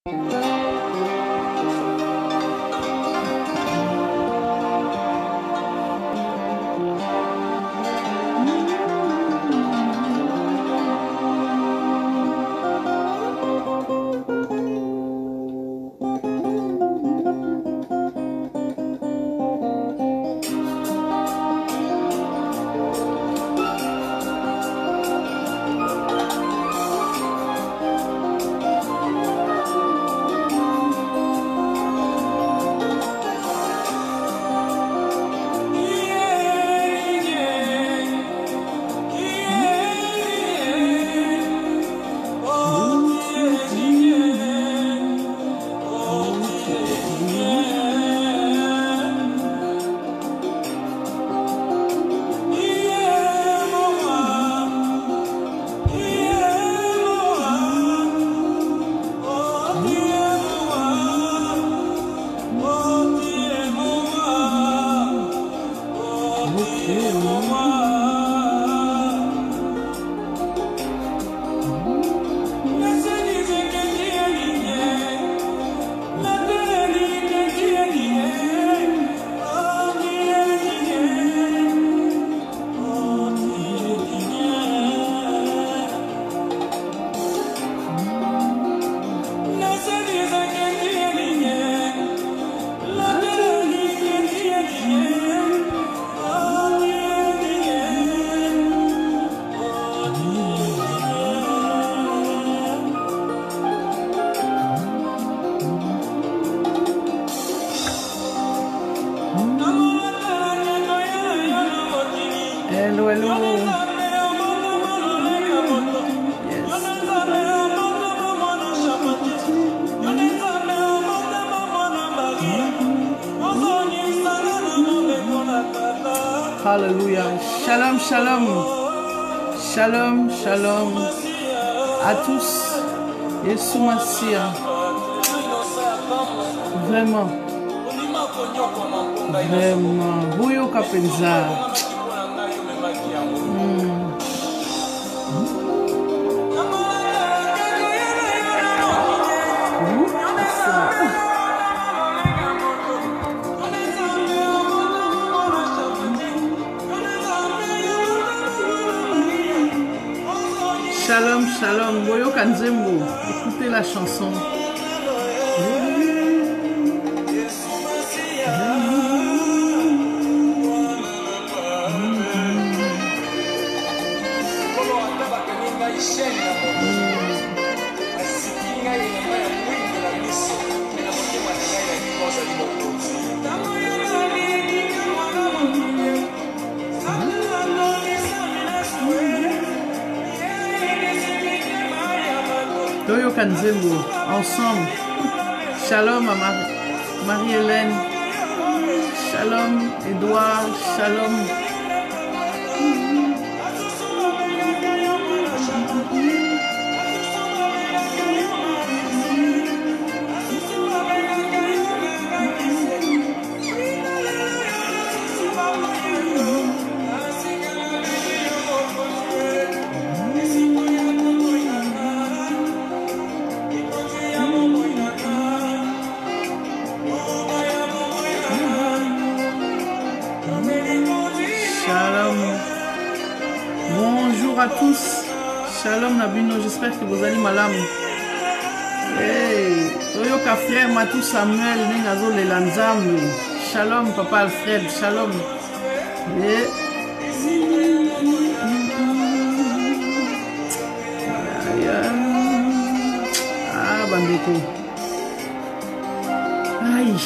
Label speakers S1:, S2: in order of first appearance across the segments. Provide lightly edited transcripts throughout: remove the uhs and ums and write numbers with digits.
S1: Hello, hello. Yes. Hallelujah. Shalom, shalom. Shalom, shalom à tous. Yesu Masia. Vraiment. Vraiment. Buyo Kapenza. Shalom, shalom, Boyo Kanzembo, écoutez la chanson. Toyo Kanzembo, ensemble. Shalom à Marie-Hélène. Shalom Edouard. Shalom. Bonjour à tous. Shalom Nabino, j'espère que vous allez malam. Hey, Toyoka frère Matou Samuel, Nengazo Lelanzam. Shalom Papa Alfred, shalom. Yeah. Ah, Bandeko. Aïe,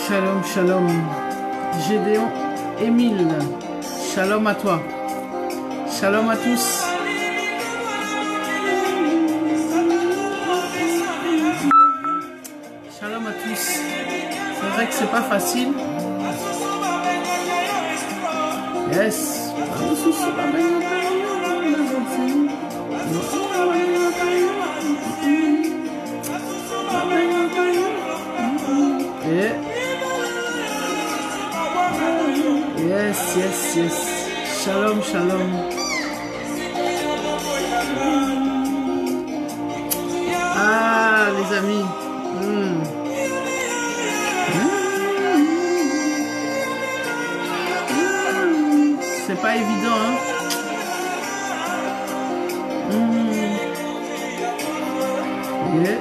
S1: shalom, shalom. Gédéon Émile, shalom à toi. Shalom à tous. Shalom à tous. C'est vrai que c'est pas facile. Yes. Yes, yes, yes. Shalom, shalom. Ah, les amis. C'est pas évident, hein. Yeah.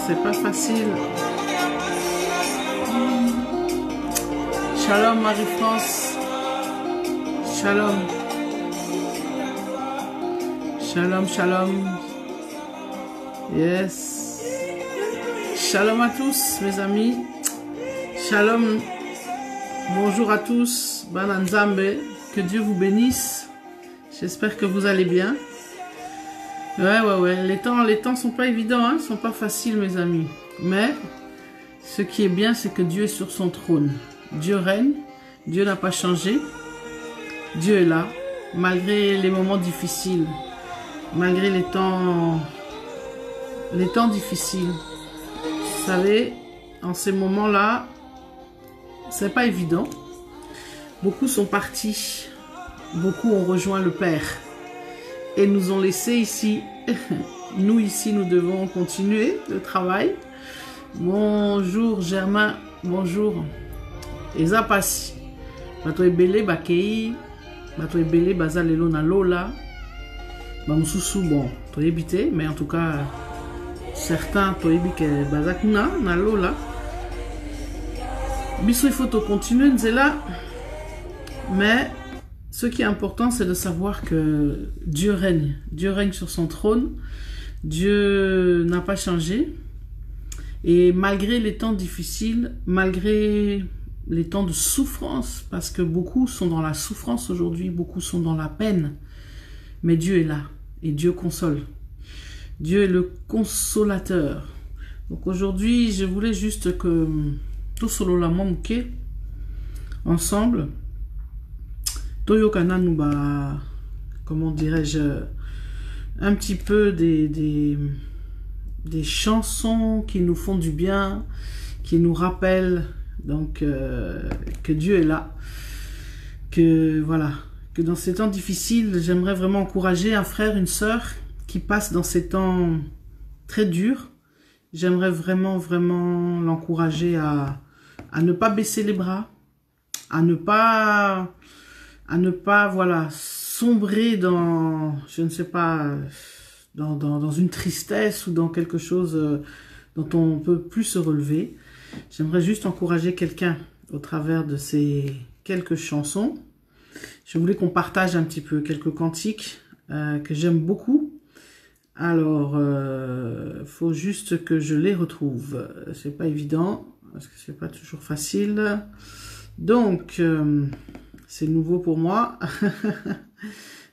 S1: C'est pas facile. Shalom Marie-France. Shalom. Shalom, shalom. Yes. Shalom à tous mes amis. Shalom. Bonjour à tous. Bananzambe. Que Dieu vous bénisse. J'espère que vous allez bien. Ouais. Les temps sont pas évidents, hein, sont pas faciles, mes amis. Mais ce qui est bien, c'est que Dieu est sur son trône. Dieu règne. Dieu n'a pas changé. Dieu est là, malgré les moments difficiles, malgré les temps difficiles. Vous savez, en ces moments-là, c'est pas évident. Beaucoup sont partis, beaucoup ont rejoint le Père. Et nous ont laissés ici. Nous ici, nous devons continuer le travail. Bonjour Germain, bonjour. Eza pasi. Bato ebele bakei, bato ebele baza lelo na lola. Ba mususu bon, to ebité, mais en tout cas certains to ebike baza kuna na lola. Biso il faut continuer nzela. Mais ce qui est important, c'est de savoir que Dieu règne. Dieu règne sur son trône. Dieu n'a pas changé. Et malgré les temps difficiles, malgré les temps de souffrance, parce que beaucoup sont dans la souffrance aujourd'hui, beaucoup sont dans la peine. Mais Dieu est là et Dieu console. Dieu est le consolateur. Donc aujourd'hui, je voulais juste que tout solo la manque ensemble. Toyokana nous comment dirais-je, un petit peu des chansons qui nous font du bien, qui nous rappellent donc que Dieu est là, que voilà, que dans ces temps difficiles, j'aimerais vraiment encourager un frère, une sœur qui passe dans ces temps très durs. J'aimerais vraiment l'encourager à ne pas baisser les bras, à ne pas voilà, sombrer dans, je ne sais pas, dans une tristesse ou dans quelque chose dont on ne peut plus se relever. J'aimerais juste encourager quelqu'un au travers de ces quelques chansons. Je voulais qu'on partage un petit peu quelques cantiques que j'aime beaucoup. Alors, faut juste que je les retrouve. C'est pas évident, parce que c'est pas toujours facile. Donc, c'est nouveau pour moi.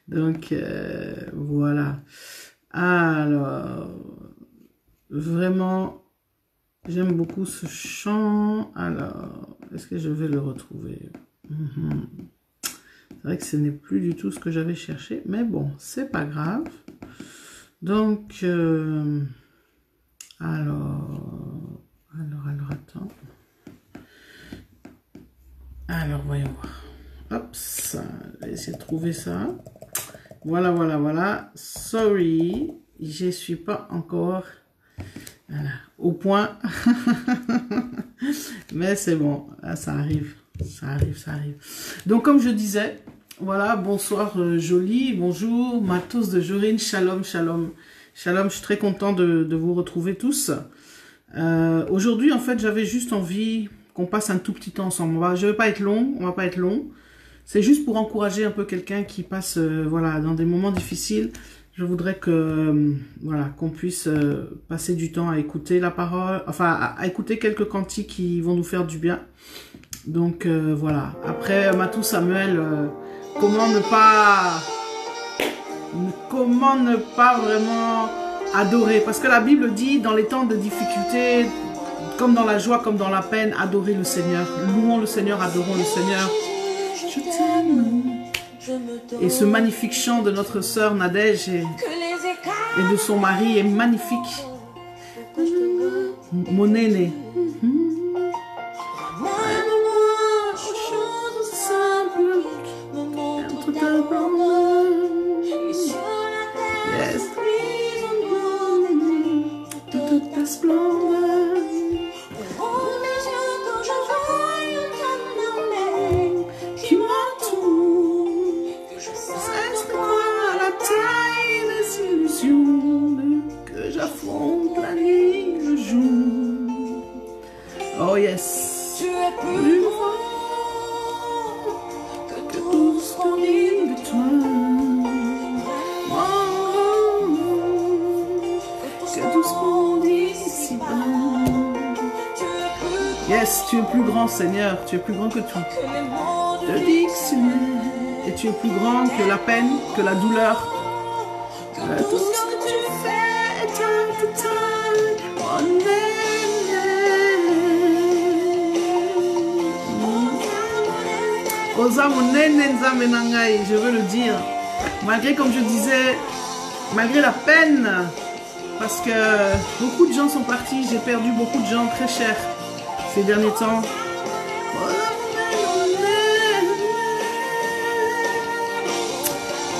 S1: Donc, voilà. Alors, vraiment, j'aime beaucoup ce chant. Alors, est-ce que je vais le retrouver? C'est vrai que ce n'est plus du tout ce que j'avais cherché. Mais bon, c'est pas grave. Donc, alors, attends. Alors, voyons voir. Hop, ça, je vais essayer de trouver ça. Voilà. Sorry, je suis pas encore au point. Mais c'est bon, là, ça arrive. Donc, comme je disais, voilà, bonsoir Jolie, bonjour, Matos de Jorine, shalom. Shalom, je suis très content de vous retrouver tous. Aujourd'hui, en fait, j'avais juste envie qu'on passe un tout petit temps ensemble. On va pas être long. C'est juste pour encourager un peu quelqu'un qui passe voilà, dans des moments difficiles. Je voudrais que voilà, qu'on puisse passer du temps à écouter la parole, enfin à écouter quelques cantiques qui vont nous faire du bien. Donc voilà. Après Matou Samuel, comment ne pas vraiment adorer, parce que la Bible dit dans les temps de difficulté, comme dans la joie, comme dans la peine, adorer le Seigneur. Louons le Seigneur, adorons le Seigneur. Je t'aime. Et ce magnifique chant de notre sœur Nadège et de son mari est magnifique. mon aîné. Yes. Toute ta splendeur. Qui m'entoure. C'est quoi la taille des illusions que j'affronte la nuit, le jour. Oh yes.
S2: Tu es
S1: Plus grand que tout ce qu'on dit de toi. Que tout ce qu'on dit ici-bas. Yes, tu es plus grand, Seigneur. Tu es plus grand que tout. Le dictionnaire. Et tu es plus grand que la peine, que la douleur. Que tout ce que tu fais, Oza monene nzambe na ngai, je veux le dire. Malgré, comme je disais, malgré la peine, parce que beaucoup de gens sont partis, j'ai perdu beaucoup de gens très chers ces derniers temps.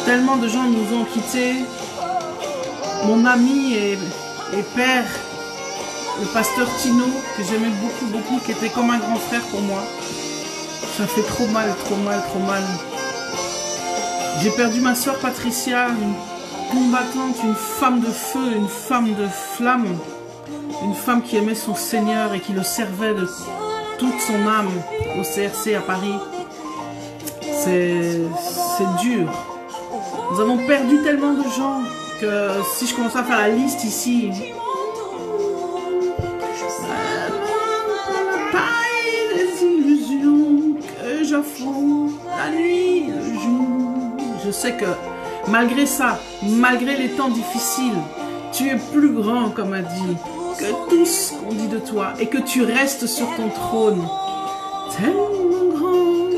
S1: Tellement de gens nous ont quittés. Mon ami et père, le pasteur Tino, que j'aimais beaucoup, beaucoup, qui était comme un grand frère pour moi. Ça fait trop mal, trop mal, trop mal. J'ai perdu ma soeur Patricia, une combattante, une femme de feu, une femme de flamme. Une femme qui aimait son Seigneur et qui le servait de toute son âme au CRC à Paris. C'est dur. Nous avons perdu tellement de gens que si je commence à faire la liste ici... J'affronte la nuit, le jour. Je sais que malgré ça, malgré les temps difficiles, tu es plus grand, comme a dit, que tout ce qu'on dit de toi et que tu restes sur ton trône. Tellement grand,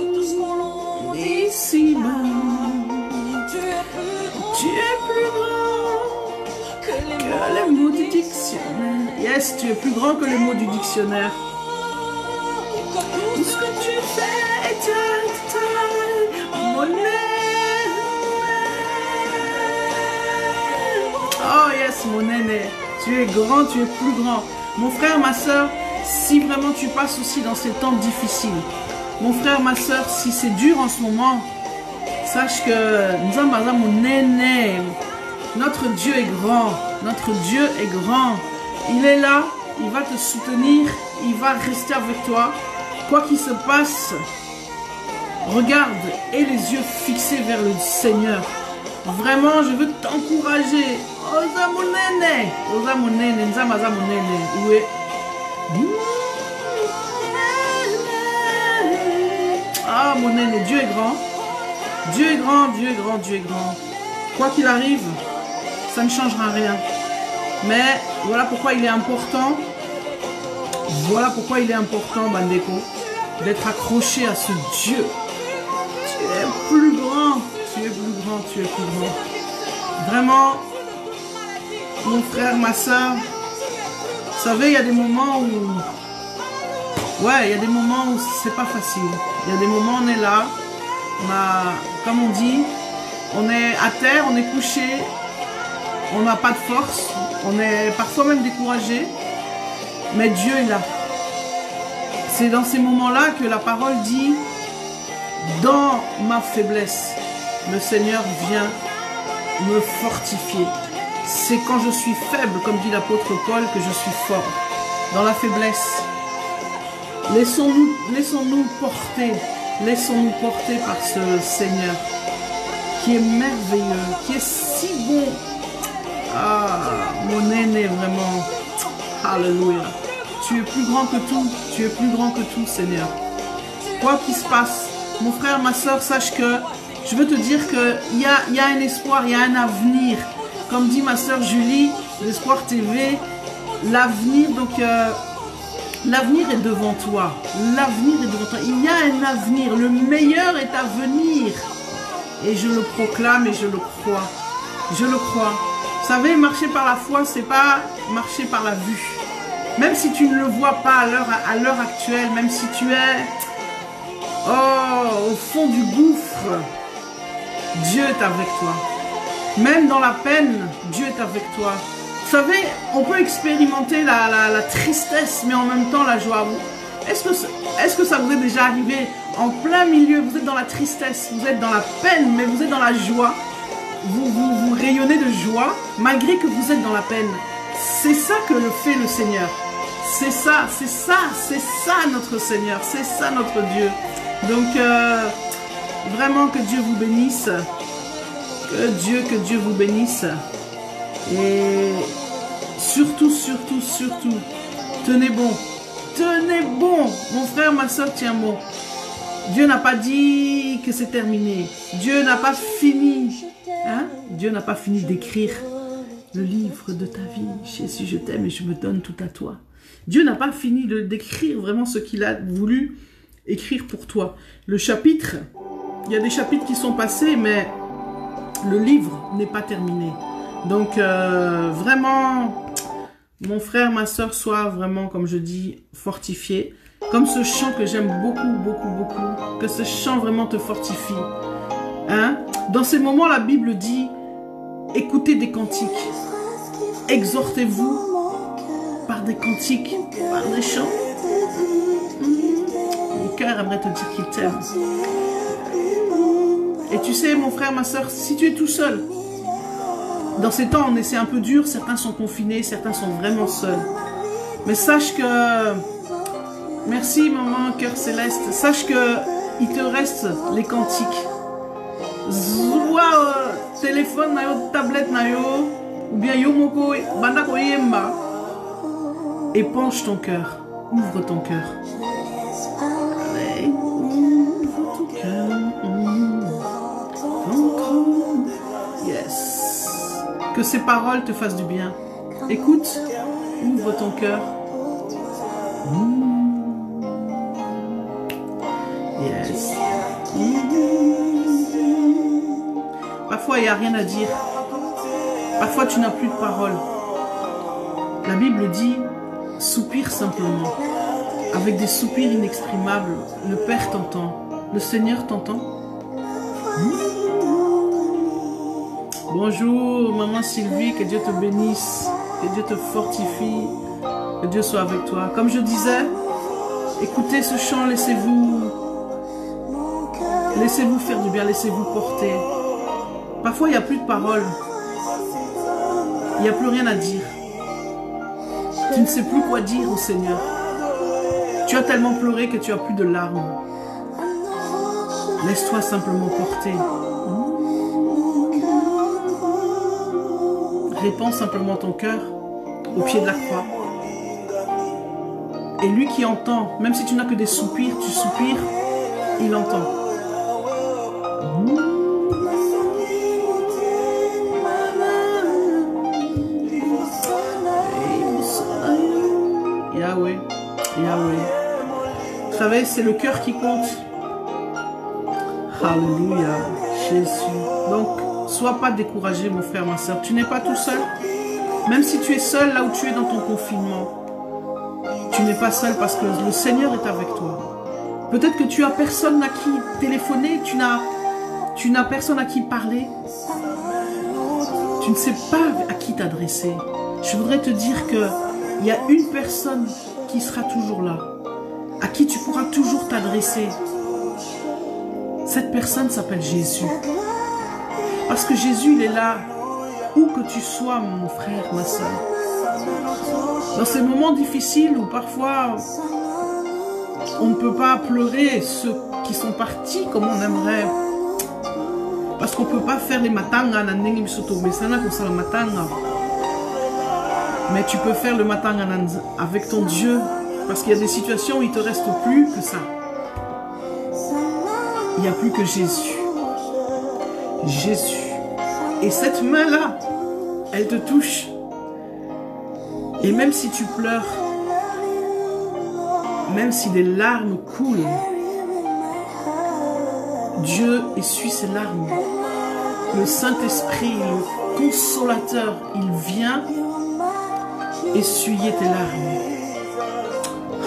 S1: ici-bas. Tu es plus grand que les mots du dictionnaire. Yes, tu es plus grand que les mots du dictionnaire. Tout ce que tu fais. Oh yes, mon aîné, tu es grand, tu es plus grand. Mon frère, ma soeur, si vraiment tu passes aussi dans ces temps difficiles, mon frère, ma soeur, si c'est dur en ce moment, sache que Nzambaza, mon aîné, notre Dieu est grand, notre Dieu est grand. Il est là, il va te soutenir, il va rester avec toi. Quoi qu'il se passe, regarde et les yeux fixés vers le Seigneur. Vraiment, je veux t'encourager. Oza monene, oza monene, nzamaza monene. Oui. Ah monene, Dieu est grand. Dieu est grand, Dieu est grand, Dieu est grand. Quoi qu'il arrive, ça ne changera rien. Mais voilà pourquoi il est important. Voilà pourquoi il est important, Bandeko, d'être accroché à ce Dieu. Tu es plus grand, tu es plus grand, tu es plus grand. Vraiment, mon frère, ma soeur, vous savez, il y a des moments où... Ouais, il y a des moments où c'est pas facile. Il y a des moments où on est là, on a, comme on dit, on est à terre, on est couché, on n'a pas de force, on est parfois même découragé, mais Dieu est là. C'est dans ces moments-là que la parole dit: dans ma faiblesse, le Seigneur vient me fortifier. C'est quand je suis faible, comme dit l'apôtre Paul, que je suis fort. Dans la faiblesse, laissons-nous porter par ce Seigneur qui est merveilleux, qui est si bon. Ah, mon aîné, vraiment. Alléluia. Tu es plus grand que tout. Tu es plus grand que tout, Seigneur. Quoi qu'il se passe, mon frère, ma soeur, sache que je veux te dire qu'il y a un espoir, il y a un avenir. Comme dit ma soeur Julie, l'Espoir TV, l'avenir, donc l'avenir est devant toi. L'avenir est devant toi. Il y a un avenir. Le meilleur est à venir. Et je le proclame et je le crois. Je le crois. Vous savez, marcher par la foi, c'est pas marcher par la vue. Même si tu ne le vois pas à l'heure actuelle, même si tu es au fond du gouffre, Dieu est avec toi. Même dans la peine, Dieu est avec toi. Vous savez, on peut expérimenter la tristesse, mais en même temps la joie. Est-ce que ça vous est déjà arrivé en plein milieu? Vous êtes dans la tristesse, vous êtes dans la peine, mais vous êtes dans la joie. Vous rayonnez de joie, malgré que vous êtes dans la peine. C'est ça que le fait le Seigneur. C'est ça notre Seigneur, c'est ça notre Dieu. Donc, vraiment que Dieu vous bénisse. Que Dieu vous bénisse. Et surtout, tenez bon. Tenez bon. Mon frère, ma soeur, tiens bon. Dieu n'a pas dit que c'est terminé. Dieu n'a pas fini. Hein? Dieu n'a pas fini d'écrire le livre de ta vie. Jésus, je t'aime et je me donne tout à toi. Dieu n'a pas fini d'écrire vraiment ce qu'il a voulu écrire pour toi. Le chapitre, il y a des chapitres qui sont passés, mais le livre n'est pas terminé. Donc, vraiment, mon frère, ma soeur, sois vraiment, comme je dis, fortifié. Comme ce chant que j'aime beaucoup. Que ce chant vraiment te fortifie. Hein? Dans ces moments, la Bible dit, écoutez des cantiques. Exhortez-vous par des cantiques, par des chants. Mon cœur aimerait te dire qu'il t'aime. Et tu sais, mon frère, ma soeur, si tu es tout seul, dans ces temps, c'est un peu dur, certains sont confinés, certains sont vraiment seuls. Mais sache que, merci maman, cœur céleste, sache que il te reste les cantiques. Zoua téléphone na yo, tablette na yo, ou bien yo moko banda ko yemba. Épanche ton cœur, ouvre ton cœur. Allez, ouvre ton cœur. Yes. Que ces paroles te fassent du bien. Écoute, ouvre ton cœur. Yes. Parfois, il n'y a rien à dire. Parfois, tu n'as plus de paroles. La Bible dit, soupire simplement. Avec des soupirs inexprimables, le Père t'entend. Le Seigneur t'entend. Bonjour, maman Sylvie, que Dieu te bénisse, que Dieu te fortifie, que Dieu soit avec toi. Comme je disais, écoutez ce chant, laissez-vous faire du bien, laissez-vous porter. Parfois, il n'y a plus de paroles. Il n'y a plus rien à dire. Tu ne sais plus quoi dire au Seigneur. Tu as tellement pleuré que tu as plus de larmes. Laisse-toi simplement porter. Répands simplement ton cœur au pied de la croix. Et lui qui entend, même si tu n'as que des soupirs, tu soupires, il entend. Yahweh, Yahweh. Vous savez, c'est le cœur qui compte. Alléluia, Jésus. Donc, sois pas découragé, mon frère, ma soeur. Tu n'es pas tout seul. Même si tu es seul là où tu es dans ton confinement, tu n'es pas seul parce que le Seigneur est avec toi. Peut-être que tu as personne à qui téléphoner, tu n'as personne à qui parler. Tu ne sais pas à qui t'adresser. Je voudrais te dire qu'il y a une personne qui sera toujours là, à qui tu pourras toujours t'adresser. Cette personne s'appelle Jésus. Parce que Jésus, il est là, où que tu sois, mon frère, ma soeur. Dans ces moments difficiles où parfois on ne peut pas pleurer ceux qui sont partis comme on aimerait. Parce qu'on ne peut pas faire les matanga, mais tu peux faire le matanga avec ton Dieu. Parce qu'il y a des situations où il ne te reste plus que ça. Il n'y a plus que Jésus. Jésus. Et cette main-là, elle te touche. Et même si tu pleures, même si des larmes coulent, Dieu essuie ses larmes. Le Saint-Esprit, le consolateur, il vient essuyer tes larmes.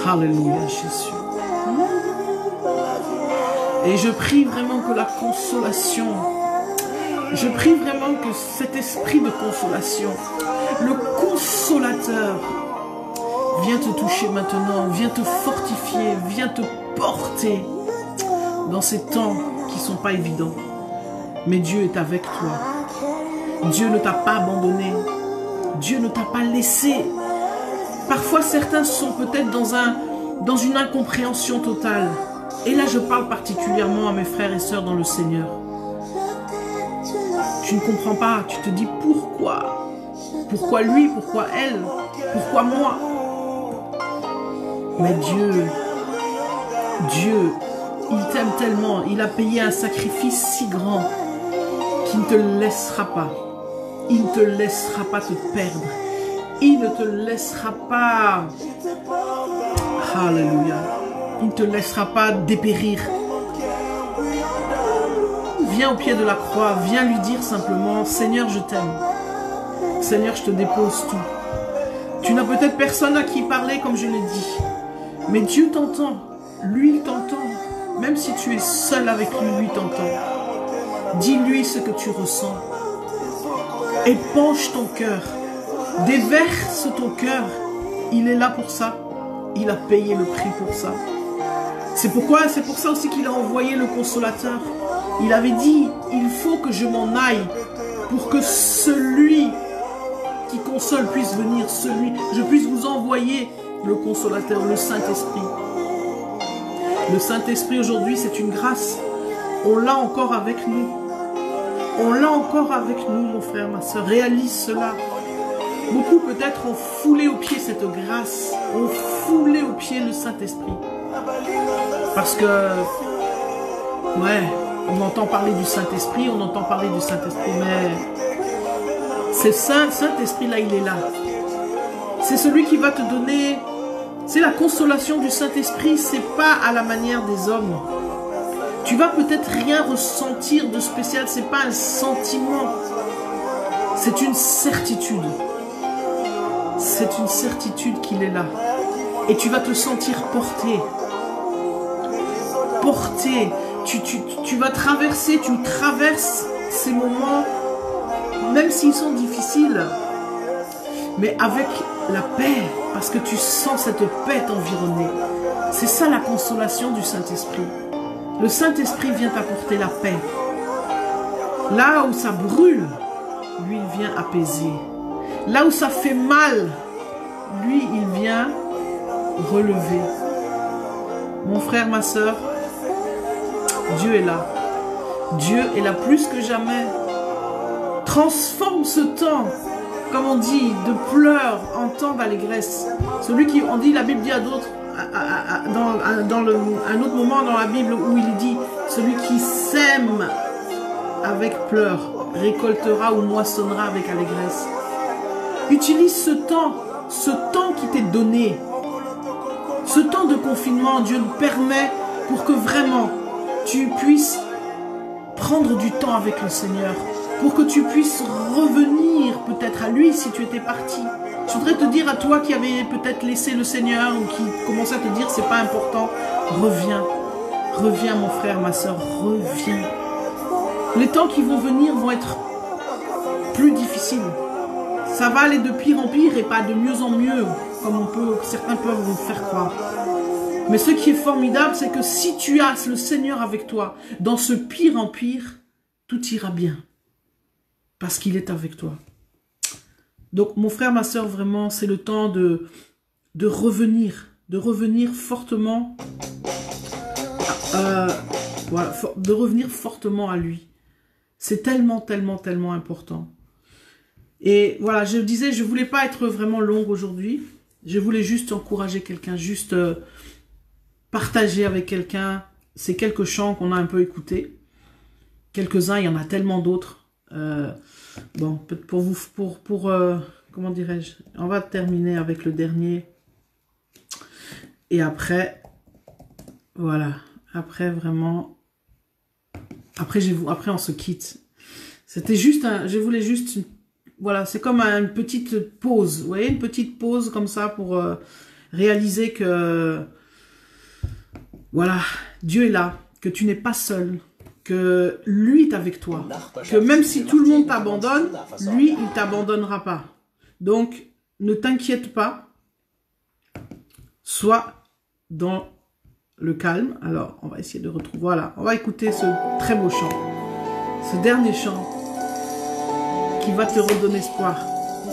S1: Alléluia, Jésus. Et je prie vraiment que la consolation, je prie vraiment que cet esprit de consolation, le consolateur, vient te toucher maintenant, vient te fortifier, vient te porter dans ces temps qui ne sont pas évidents. Mais Dieu est avec toi. Dieu ne t'a pas abandonné. Dieu ne t'a pas laissé. Parfois, certains sont peut-être dans une incompréhension totale. Et là, je parle particulièrement à mes frères et sœurs dans le Seigneur. Tu ne comprends pas. Tu te dis pourquoi? Pourquoi lui? Pourquoi elle? Pourquoi moi? Mais Dieu, il t'aime tellement. Il a payé un sacrifice si grand qu'il ne te laissera pas. Il ne te laissera pas te perdre. Il ne te laissera pas. Alléluia. Il ne te laissera pas dépérir. Viens au pied de la croix. Viens lui dire simplement, Seigneur, je t'aime. Seigneur, je te dépose tout. Tu n'as peut-être personne à qui parler comme je l'ai dit. Mais Dieu t'entend. Lui, il t'entend. Même si tu es seul avec lui, lui t'entend. Dis-lui ce que tu ressens. Épanche ton cœur. Déverse ton cœur. Il est là pour ça. Il a payé le prix pour ça. C'est pour ça aussi qu'il a envoyé le consolateur. Il avait dit, il faut que je m'en aille pour que celui qui console puisse venir, je puisse vous envoyer le consolateur, le Saint-Esprit. Le Saint-Esprit aujourd'hui, c'est une grâce. On l'a encore avec nous. On l'a encore avec nous, mon frère, ma soeur. Réalise cela. Beaucoup peut-être ont foulé aux pieds cette grâce. Ont foulé aux pieds le Saint-Esprit. Parce que, ouais, on entend parler du Saint-Esprit, mais c'est Saint-Esprit là, il est là. C'est celui qui va te donner, c'est la consolation du Saint-Esprit, c'est pas à la manière des hommes. Tu vas peut-être rien ressentir de spécial, c'est pas un sentiment, c'est une certitude. C'est une certitude qu'il est là. Et tu vas te sentir porté. Porté. Tu vas traverser, tu traverses ces moments, même s'ils sont difficiles, mais avec la paix, parce que tu sens cette paix t'environner. C'est ça la consolation du Saint-Esprit. Le Saint-Esprit vient t'apporter la paix. Là où ça brûle, lui, il vient apaiser. Là où ça fait mal, lui, il vient relever. Mon frère, ma soeur, Dieu est là. Dieu est là plus que jamais. Transforme ce temps, comme on dit, de pleurs en temps d'allégresse. Celui qui, on dit, la Bible dit à d'autres, un autre moment dans la Bible où il dit, celui qui sème avec pleurs récoltera ou moissonnera avec allégresse. Utilise ce temps qui t'est donné. Ce temps de confinement, Dieu nous permet pour que vraiment tu puisses prendre du temps avec le Seigneur, pour que tu puisses revenir peut-être à lui si tu étais parti. Je voudrais te dire à toi qui avais peut-être laissé le Seigneur ou qui commençait à te dire c'est pas important, reviens. Reviens mon frère, ma soeur, reviens. Les temps qui vont venir vont être plus difficiles. Ça va aller de pire en pire et pas de mieux en mieux, comme certains peuvent vous faire croire. Mais ce qui est formidable, c'est que si tu as le Seigneur avec toi, dans ce pire en pire, tout ira bien. Parce qu'il est avec toi. Donc, mon frère, ma soeur, vraiment, c'est le temps de revenir fortement, voilà, de revenir fortement à lui. C'est tellement, tellement, tellement important. Et voilà, je disais, je voulais pas être vraiment longue aujourd'hui. Je voulais juste encourager quelqu'un, juste partager avec quelqu'un ces quelques chants qu'on a un peu écoutés. Quelques-uns, il y en a tellement d'autres. Bon, pour vous, comment dirais-je, on va terminer avec le dernier. Et après, voilà, après vraiment, après on se quitte. C'était juste je voulais juste, voilà, c'est comme une petite pause, vous voyez, une petite pause comme ça pour réaliser que, voilà, Dieu est là, que tu n'es pas seul, que lui est avec toi, que même si tout le monde t'abandonne, lui, il ne t'abandonnera pas. Donc, ne t'inquiète pas, sois dans le calme. Alors, on va essayer de retrouver, voilà, on va écouter ce très beau chant, ce dernier chant qui va te redonner espoir.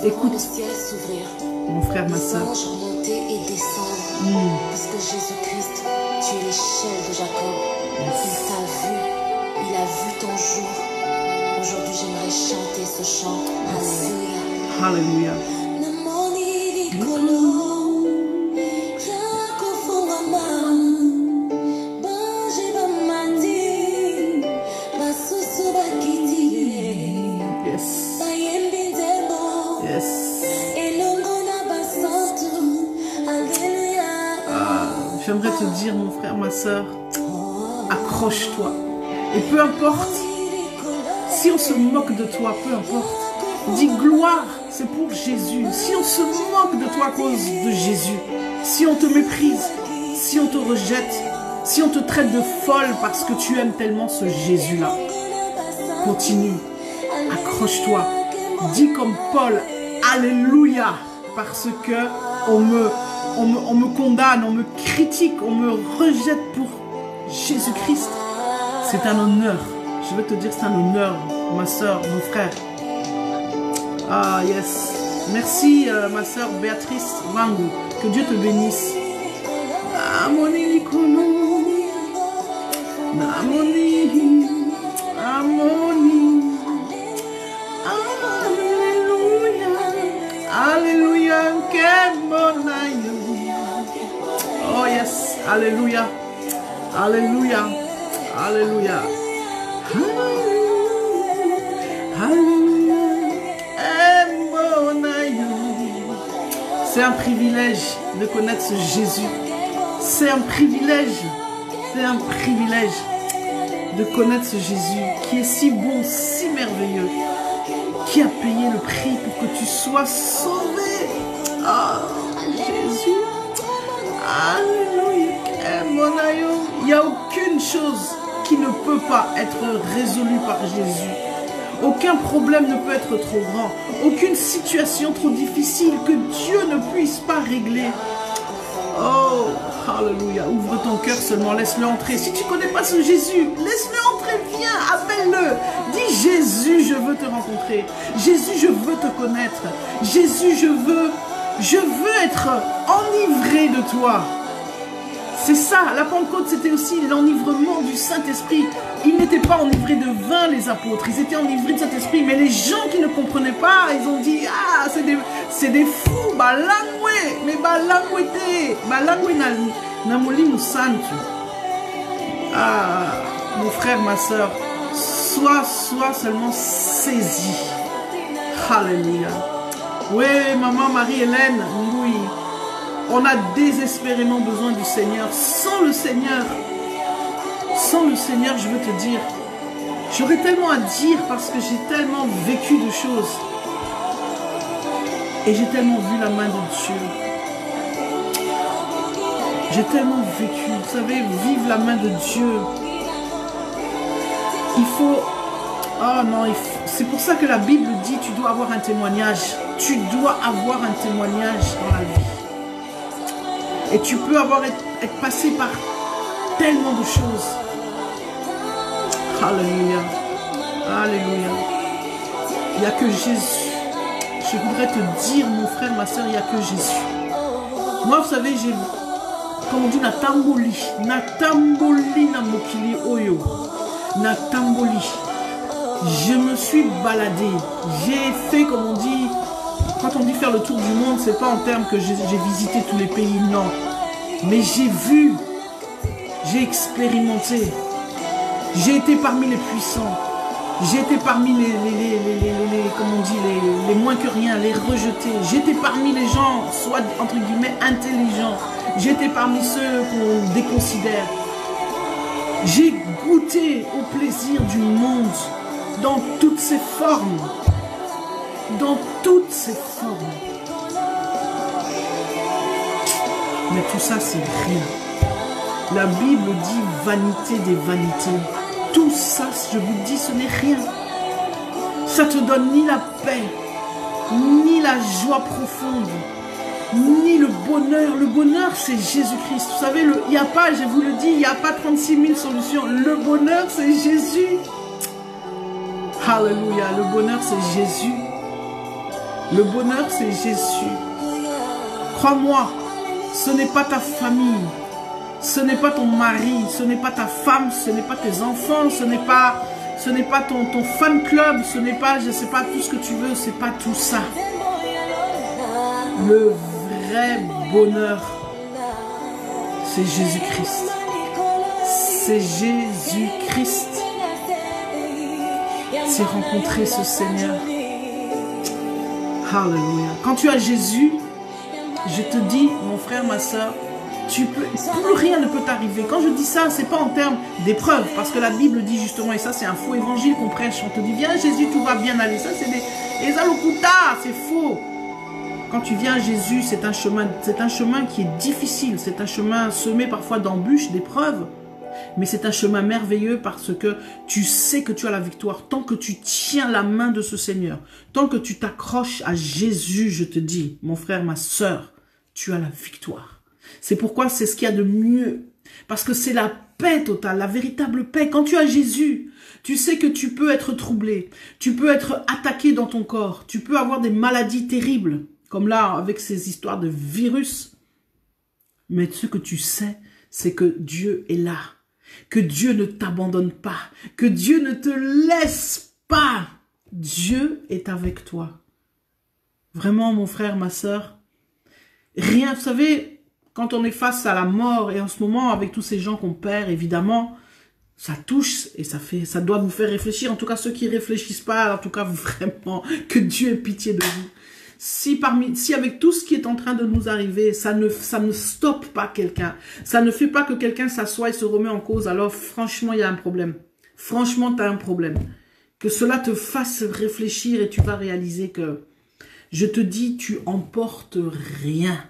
S1: Écoute, mon frère, ma soeur.
S2: Puisque Jésus-Christ, tu es l'échelle de Jacob. Il t'a vu, il a vu ton jour. Aujourd'hui, j'aimerais chanter ce chant. Alléluia.
S1: Alléluia. J'aimerais te dire, mon frère, ma soeur, accroche-toi. Et peu importe, si on se moque de toi, peu importe, dis gloire, c'est pour Jésus. Si on se moque de toi à cause de Jésus, si on te méprise, si on te rejette, si on te traite de folle parce que tu aimes tellement ce Jésus-là, continue, accroche-toi. Dis comme Paul, Alléluia, parce que on me condamne, on me critique, on me rejette pour Jésus-Christ. C'est un honneur. Je veux te dire, c'est un honneur, ma soeur, mon frère. Ah, yes. Merci, ma soeur Béatrice Wangu. Que Dieu te bénisse. Amoni kono. Amoni. Amoni. Alléluia. Alléluia. Oh yes, Alléluia, Alléluia, Alléluia, Alléluia. C'est un privilège de connaître ce Jésus. C'est un privilège de connaître ce Jésus qui est si bon, si merveilleux, qui a payé le prix pour que tu sois sauvé. Ah, Jésus. Alléluia. Il n'y a aucune chose qui ne peut pas être résolue par Jésus. Aucun problème ne peut être trop grand. Aucune situation trop difficile que Dieu ne puisse pas régler. Oh, alléluia. Ouvre ton cœur seulement, laisse-le entrer. Si tu ne connais pas ce Jésus, laisse-le entrer, viens, appelle-le. Dis Jésus, je veux te rencontrer. Jésus, je veux te connaître. Jésus, je veux être enivré de toi. C'est ça, la Pentecôte, c'était aussi l'enivrement du Saint-Esprit. Ils n'étaient pas enivrés de vin, les apôtres. Ils étaient enivrés de Saint-Esprit. Mais les gens qui ne comprenaient pas, ils ont dit, ah, c'est des fous. Balangwe, mais balangwete. Balangwe namolinu santu. Ah, mon frère, ma soeur, sois seulement saisi. Alléluia. Oui, maman Marie-Hélène, oui. On a désespérément besoin du Seigneur. Sans le Seigneur, je veux te dire, j'aurais tellement à dire parce que j'ai tellement vécu de choses. Et j'ai tellement vu la main de Dieu. J'ai tellement vécu. Vous savez, vivre la main de Dieu. Il faut... Oh non, c'est pour ça que la Bible dit, tu dois avoir un témoignage. Tu dois avoir un témoignage dans la vie. Et tu peux être passé par tellement de choses. Alléluia. Alléluia. Il n'y a que Jésus. Je voudrais te dire, mon frère, ma soeur, il n'y a que Jésus. Moi, vous savez, comme on dit, natamboli na mokili oyo. Natamboli. Je me suis baladé. J'ai fait, comme on dit, quand on dit faire le tour du monde, c'est pas en termes que j'ai visité tous les pays, non. Mais j'ai vu, j'ai expérimenté. J'ai été parmi les puissants. J'ai été parmi comme on dit, les moins que rien, les rejetés. J'étais parmi les gens, soit entre guillemets, intelligents. J'étais parmi ceux qu'on déconsidère. J'ai goûté au plaisir du monde dans toutes ses formes. Dans toutes ses formes. Mais tout ça, c'est rien. La Bible dit vanité des vanités. Tout ça, je vous dis, ce n'est rien. Ça te donne ni la paix, ni la joie profonde, ni le bonheur. Le bonheur, c'est Jésus-Christ. Vous savez, il n'y a pas, je vous le dis, il n'y a pas 36 000 solutions. Le bonheur, c'est Jésus. Alléluia. Le bonheur, c'est Jésus. Le bonheur, c'est Jésus. Crois-moi, ce n'est pas ta famille, ce n'est pas ton mari, ce n'est pas ta femme, ce n'est pas tes enfants, ce n'est pas ton fan club, ce n'est pas, je sais pas, tout ce que tu veux, c'est pas tout ça. Le vrai bonheur, c'est Jésus-Christ. C'est Jésus-Christ. C'est rencontrer ce Seigneur. Alléluia. Quand tu as Jésus, je te dis, mon frère, ma soeur, plus rien ne peut t'arriver. Quand je dis ça, c'est pas en termes d'épreuve, parce que la Bible dit justement, et ça c'est un faux évangile qu'on prêche, on te dit, viens Jésus, tout va bien aller. Ça c'est des alokuta, c'est faux. Quand tu viens à Jésus, c'est un chemin qui est difficile, c'est un chemin semé parfois d'embûches, d'épreuves, mais c'est un chemin merveilleux parce que tu sais que tu as la victoire. Tant que tu tiens la main de ce Seigneur, tant que tu t'accroches à Jésus, je te dis, mon frère, ma soeur, tu as la victoire. C'est pourquoi c'est ce qu'il y a de mieux. Parce que c'est la paix totale, la véritable paix. Quand tu as Jésus, tu sais que tu peux être troublé, tu peux être attaqué dans ton corps, tu peux avoir des maladies terribles, comme là avec ces histoires de virus. Mais ce que tu sais, c'est que Dieu est là, que Dieu ne t'abandonne pas, que Dieu ne te laisse pas. Dieu est avec toi. Vraiment, mon frère, ma sœur, rien, vous savez, quand on est face à la mort, et en ce moment, avec tous ces gens qu'on perd, évidemment, ça touche et ça doit vous faire réfléchir. En tout cas, ceux qui ne réfléchissent pas, en tout cas, vraiment, que Dieu ait pitié de vous. Si avec tout ce qui est en train de nous arriver, ça ne stoppe pas quelqu'un, ça ne fait pas que quelqu'un s'assoit et se remet en cause, alors franchement, il y a un problème. Franchement, tu as un problème. Que cela te fasse réfléchir et tu vas réaliser que, je te dis, tu emportes rien.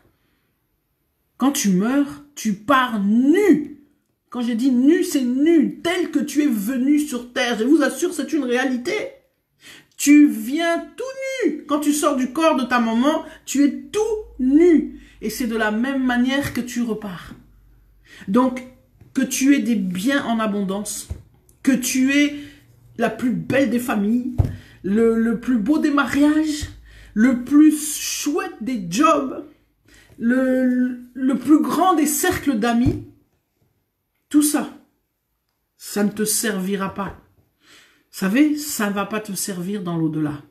S1: Quand tu meurs, tu pars nu. Quand je dis nu, c'est nu, tel que tu es venu sur terre. Je vous assure, c'est une réalité. Tu viens tout nu. Quand tu sors du corps de ta maman, tu es tout nu. Et c'est de la même manière que tu repars. Donc, que tu aies des biens en abondance, que tu aies la plus belle des familles, le plus beau des mariages, le plus chouette des jobs, le plus grand des cercles d'amis, tout ça, ça ne te servira pas. Vous savez, ça ne va pas te servir dans l'au-delà.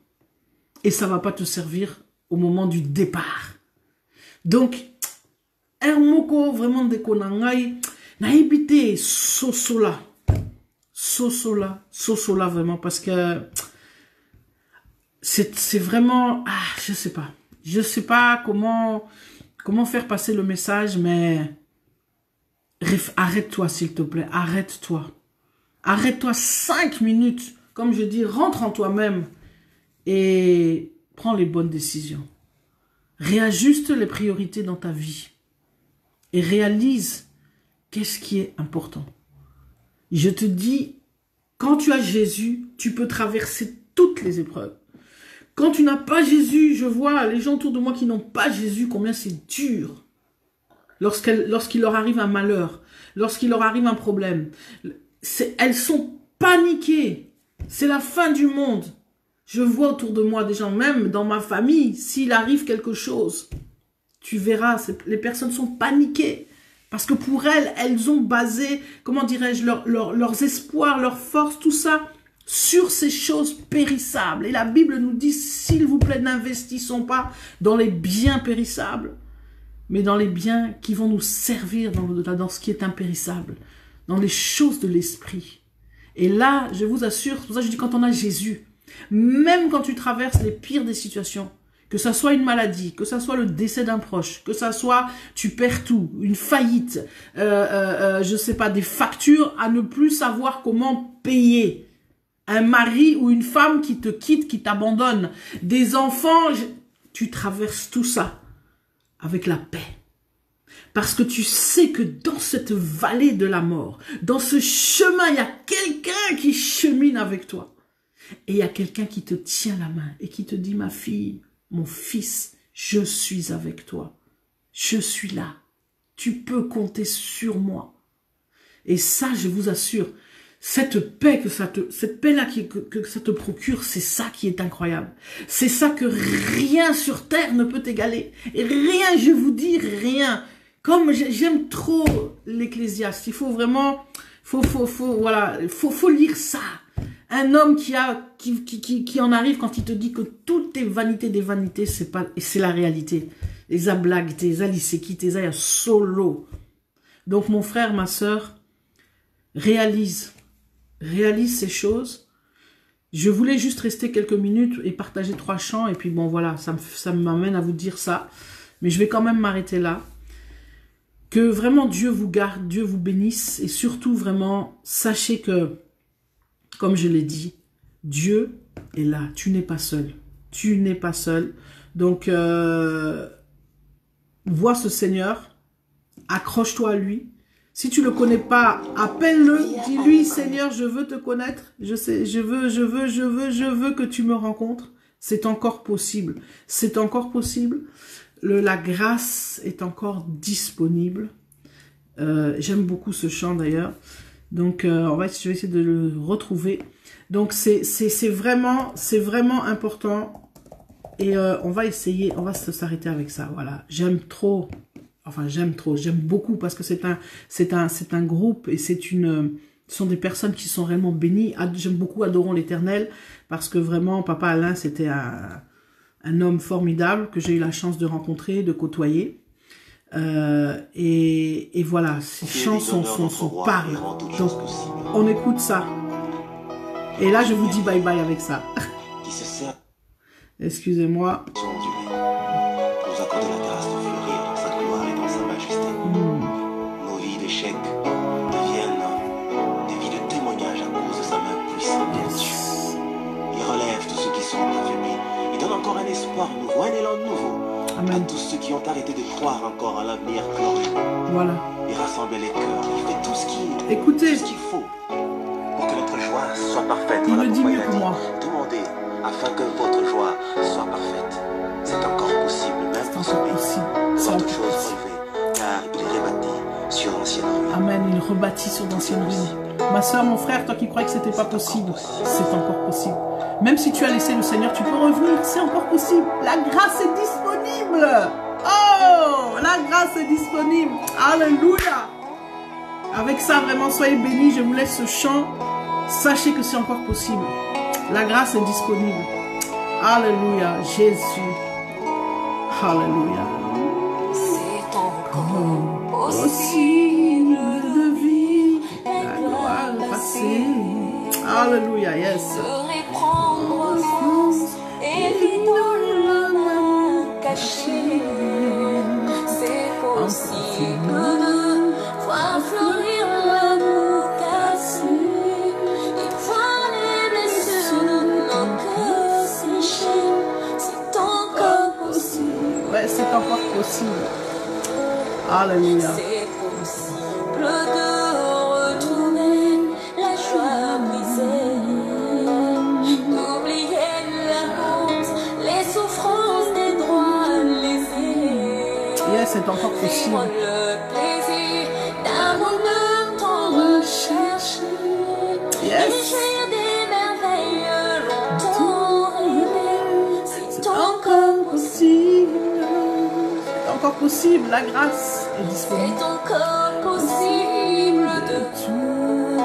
S1: Et ça ne va pas te servir au moment du départ. Donc, Hermoko vraiment de Konangai, naïbité, sosola. Sosola vraiment, parce que c'est vraiment, je sais pas. Je sais pas comment faire passer le message, mais arrête-toi s'il te plaît, arrête-toi. Arrête-toi 5 minutes, comme je dis, rentre en toi-même et prends les bonnes décisions. Réajuste les priorités dans ta vie et réalise qu'est-ce qui est important. Je te dis, quand tu as Jésus, tu peux traverser toutes les épreuves. Quand tu n'as pas Jésus, je vois les gens autour de moi qui n'ont pas Jésus, combien c'est dur. Lorsqu'il leur arrive un malheur, lorsqu'il leur arrive un problème, elles sont paniquées. C'est la fin du monde. Je vois autour de moi des gens, même dans ma famille, s'il arrive quelque chose, tu verras, les personnes sont paniquées. Parce que pour elles ont basé, comment dirais-je, leurs espoirs, leurs forces, tout ça, sur ces choses périssables. Et la Bible nous dit, s'il vous plaît, n'investissons pas dans les biens périssables, mais dans les biens qui vont nous servir dans ce qui est impérissable, dans les choses de l'esprit. Et là, je vous assure, c'est pour ça que je dis, quand on a Jésus, même quand tu traverses les pires des situations, que ça soit une maladie, que ça soit le décès d'un proche, que ça soit tu perds tout, une faillite, je sais pas, des factures à ne plus savoir comment payer, un mari ou une femme qui te quitte, qui t'abandonne, des enfants, tu traverses tout ça avec la paix. Parce que tu sais que dans cette vallée de la mort, dans ce chemin, il y a quelqu'un qui chemine avec toi. Et il y a quelqu'un qui te tient la main et qui te dit, ma fille, mon fils, je suis avec toi. Je suis là. Tu peux compter sur moi. Et ça, je vous assure, cette paix cette paix-là que ça te procure, c'est ça qui est incroyable. C'est ça que rien sur terre ne peut égaler. Et rien, je vous dis, rien. Comme j'aime trop l'Ecclésiaste, il faut vraiment, voilà, faut lire ça. Un homme qui en arrive quand il te dit que tout est vanité des vanités, c'est la réalité. Les ablagues, tes alisekis, tes aya solo. Donc mon frère, ma sœur, réalise ces choses. Je voulais juste rester quelques minutes et partager 3 chants, et puis bon voilà, ça m'amène à vous dire ça. Mais je vais quand même m'arrêter là. Que vraiment Dieu vous garde, Dieu vous bénisse, et surtout vraiment, sachez que, comme je l'ai dit, Dieu est là, tu n'es pas seul. Tu n'es pas seul. Donc, vois ce Seigneur, accroche-toi à lui. Si tu ne le connais pas, appelle-le, dis-lui, Seigneur, je veux te connaître, je veux que tu me rencontres. C'est encore possible. C'est encore possible. La grâce est encore disponible. J'aime beaucoup ce chant d'ailleurs. Donc, je vais essayer de le retrouver. Donc, c'est vraiment important. Et on va s'arrêter avec ça. Voilà, j'aime trop. Enfin, j'aime beaucoup parce que c'est un groupe et ce sont des personnes qui sont réellement bénies. J'aime beaucoup Adorons l'Éternel parce que vraiment, Papa Alain, c'était un homme formidable que j'ai eu la chance de rencontrer, de côtoyer. Et voilà, ces chants sont parlants. Donc, on écoute ça. Et là, je vous dis bye bye avec ça. Excusez-moi.
S3: Nous accorder la grâce de fleurir dans sa gloire et dans sa majesté. Nos vies d'échecs deviennent des vies de témoignage à cause de sa main puissante. Il relève tous ceux qui sont affaiblis. Il donne encore un espoir nouveau, un élan nouveau. Amen. À tous ceux qui ont arrêté de croire encore à l'avenir glorieux.
S1: Voilà.
S3: Il rassemble les cœurs. Il fait tout ce qu'il faut pour que notre joie soit parfaite.
S1: Il me dit mieux que moi.
S3: Demandez afin que votre joie soit parfaite. C'est encore possible, même pour ce pays. Votre chose relevée, car il rebâtit sur d'anciennes ruines.
S1: Amen, il rebâtit sur d'anciennes ruines. Ma soeur, mon frère, toi qui croyais que c'était pas possible, c'est encore possible. Même si tu as laissé le Seigneur, tu peux revenir, c'est encore possible. La grâce est disponible. Oh, la grâce est disponible. Alléluia. Avec ça, vraiment, soyez bénis. Je vous laisse ce chant. Sachez que c'est encore possible. La grâce est disponible. Alléluia, Jésus. Alléluia.
S2: C'est encore possible
S1: de vivre la gloire passée. Alléluia, yes.
S2: de reprendre force et vivre la main cachée. C'est possible de voir fleurir l'amour cassé et voir les blessures de nos cœurs séchés. C'est encore possible.
S1: Ouais, c'est encore possible. Alléluia.
S2: C'est possible de retrouver la joie brisée, d'oublier la honte, les souffrances des droits lésés.
S1: Yes, c'est encore possible.
S2: Vivre le plaisir d'un bonheur tant recherché.
S1: Yes.
S2: Et jouir des merveilles longtemps rêvées. C'est encore
S1: possible. C'est encore possible. La grâce est disponible.
S2: C'est encore possible de tout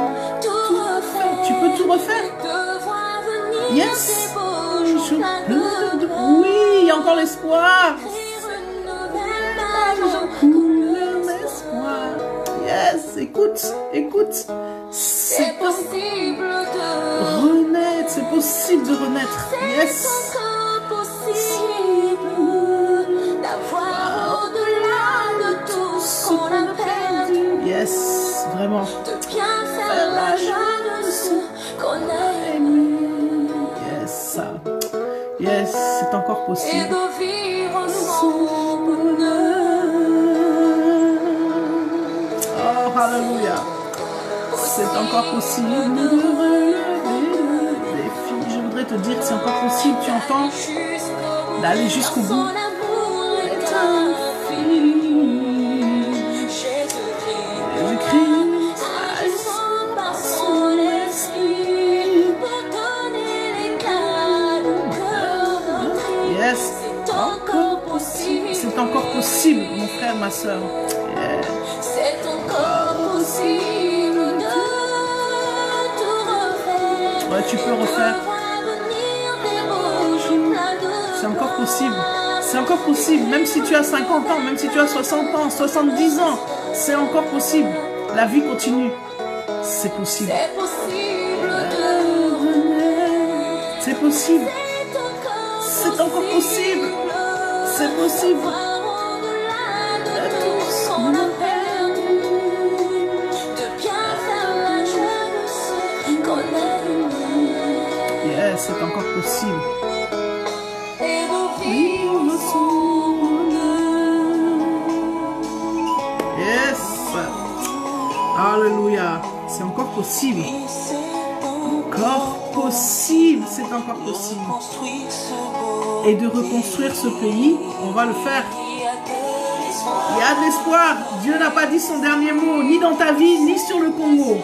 S2: refaire.
S1: Tu peux tout refaire.
S2: De voir venir
S1: Yes.
S2: des beaux jours pleins de
S1: Oui, il y a encore l'espoir.
S2: écrire une nouvelle page
S1: Coule l'espoir. Yes, écoute.
S2: C'est possible de
S1: renaître. C'est possible de renaître. Yes.
S2: C'est encore possible d'avoir au-delà de tout ce qu'on a perdu.
S1: Yes, vraiment.
S2: De bien faire la joie de ceux qu'on a aimés.
S1: Yes, c'est encore
S2: Et
S1: possible.
S2: de vivre son bonheur.
S1: encore possible de relever le défi. Je voudrais te dire que c'est encore possible, tu entends, d'aller jusqu'au bout. C'est infini. Jésus-Christ, par son esprit, pour donner l'éclat de cœur. Yes, c'est encore possible. C'est encore possible, mon frère, ma soeur. Yeah. C'est encore possible de tout refaire. Ouais, tu peux refaire. C'est encore possible. C'est encore possible. Même si tu as 50 ans, même si tu as 60 ans, 70 ans, c'est encore possible. La vie continue. C'est possible. C'est possible. C'est possible. C'est encore possible. C'est possible. Yes, c'est encore possible. Yes. Alléluia. C'est encore possible. Encore possible. C'est encore possible. Et de reconstruire ce pays, on va le faire. Il y a de l'espoir. Dieu n'a pas dit son dernier mot, ni dans ta vie, ni sur le Congo.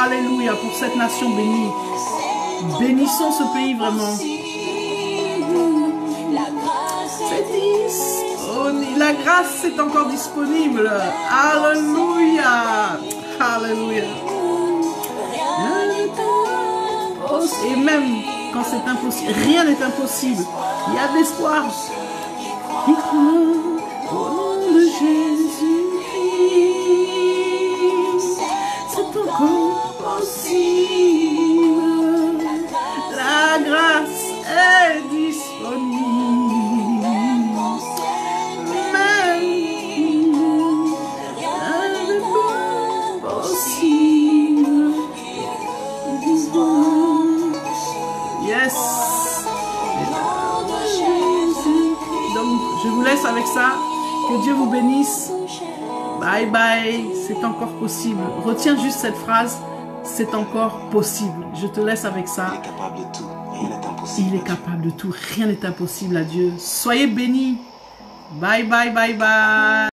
S1: Alléluia pour cette nation bénie. Bénissons ce pays vraiment. La grâce est encore disponible. Alléluia. Alléluia. Et même quand c'est impossible, rien n'est impossible. Il y a de l'espoir. Qui croit au nom de Jésus-Christ, c'est encore possible. La grâce est disponible. Même rien n'est possible. Yes. Donc, je vous laisse avec ça. Que Dieu vous bénisse. Bye bye. C'est encore possible. Retiens juste cette phrase. C'est encore possible. Je te laisse avec ça.
S3: Il est capable de tout. Rien n'est impossible.
S1: Il est capable de tout. Rien n'est impossible à Dieu. Soyez bénis. Bye bye bye bye.